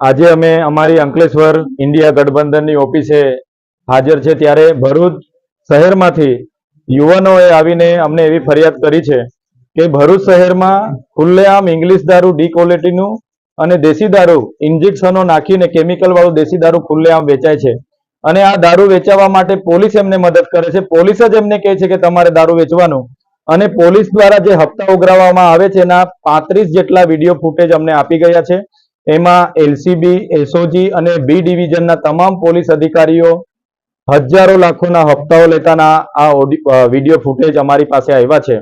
આજે અમે અમારી અંકલેશ્વર ઇન્ડિયા ગઠબંધનની ઓફિસે હાજર છે ત્યારે ભરૂચ શહેરમાંથી યુવાનોએ આવીને અમને એવી ફરિયાદ કરી છે કે ભરૂચ શહેરમાં ખુલ્લેઆમ ઇંગ્લિશ દારૂ ડી ક્વોલિટીનું અને દેશી દારૂ ઇન્જેક્શનો નાખીને કેમિકલ વાળું દેશી દારૂ ખુલ્લેઆમ વેચાય છે અને આ દારૂ વેચવા માટે પોલીસ એમને મદદ કરે છે. પોલીસ જ એમને કહે છે કે તમારે દારૂ વેચવાનું અને પોલીસ દ્વારા જે હપ્તા ઉઘરાવવામાં આવે છે એના 35 જેટલા વિડીયો ફૂટેજ અમને આપી ગયા છે. એમાં એલસીબી, એસઓજી અને બી ડિવિઝનના તમામ પોલીસ અધિકારીઓ હજારો લાખોના હપ્તાઓ લેતાના આ વિડીયો ફૂટેજ અમારી પાસે આવ્યા છે.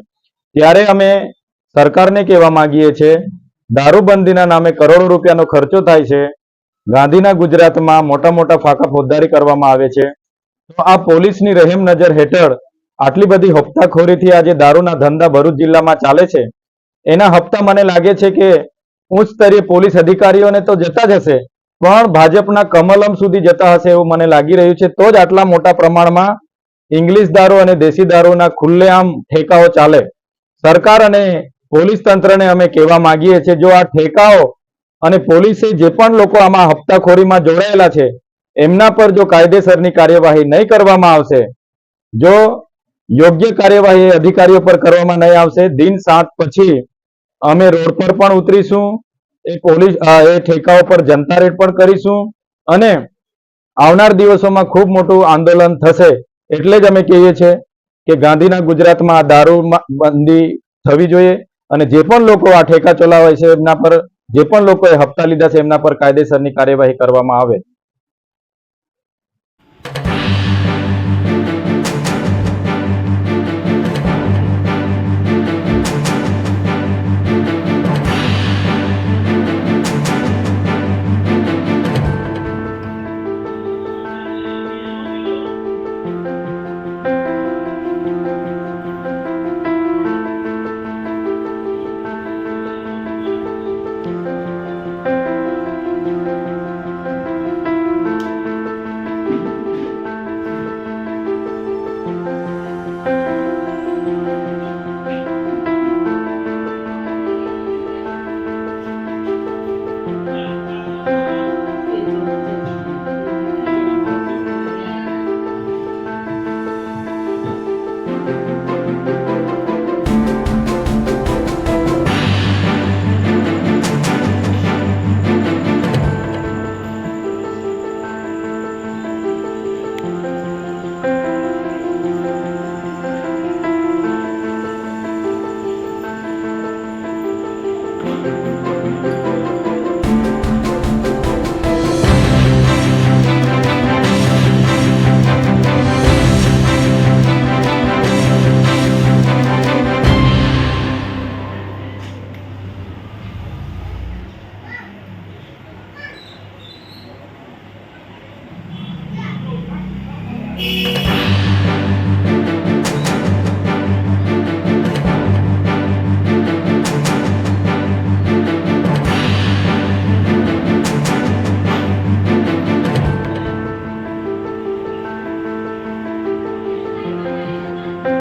ત્યારે અમે સરકારને કહેવા માંગીએ છીએ, દારૂબંધીના નામે કરોડો રૂપિયાનો ખર્ચો થાય છે. ગાંધીના ગુજરાતમાં મોટા મોટા ફાંકા ફોજદારી કરવામાં આવે છે. તો આ પોલીસની રહેમ નજર હેઠળ આટલી બધી હપ્તાખોરીથી આ જે દારૂના ધંધા ભરૂચ જિલ્લામાં ચાલે છે એના હપ્તા મને લાગે છે કે ઉચ્ચ સ્તરીય પોલીસ અધિકારીઓને તો જતા જ હશે, પણ ભાજપના કમલમ સુધી જતા હશે એવું મને લાગી રહ્યું છે. તો જ આટલા મોટા પ્રમાણમાં ઇંગ્લિશ દારૂ અને દેશી દારૂના ખુલ્લેઆમ ઠેકાઓ ચાલે. સરકાર અને પોલીસ તંત્રને અમે કહેવા માંગીએ છીએ, જો આ ઠેકાઓ અને પોલીસે જે પણ લોકો આમાં હપ્તાખોરીમાં જોડાયેલા છે એમના પર જો કાયદેસરની કાર્યવાહી નહીં કરવામાં આવશે, જો યોગ્ય કાર્યવાહી અધિકારીઓ પર કરવામાં નહીં આવશે, દિન 7 પછી અમે રોડ પર પણ ઉતરીશું, એ ઠેકાઓ પર જનતા રેડ પણ કરીશું અને આવનાર દિવસોમાં ખૂબ મોટું આંદોલન થશે. એટલે જ અમે કહીએ છીએ કે ગાંધીના ગુજરાતમાં આ દારૂ બંધી થવી જોઈએ અને જે પણ લોકો આ ઠેકા ચલાવે છે એમના પર, જે પણ લોકોએ હપ્તા લીધા છે એમના પર કાયદેસરની કાર્યવાહી કરવામાં આવે. Thank you.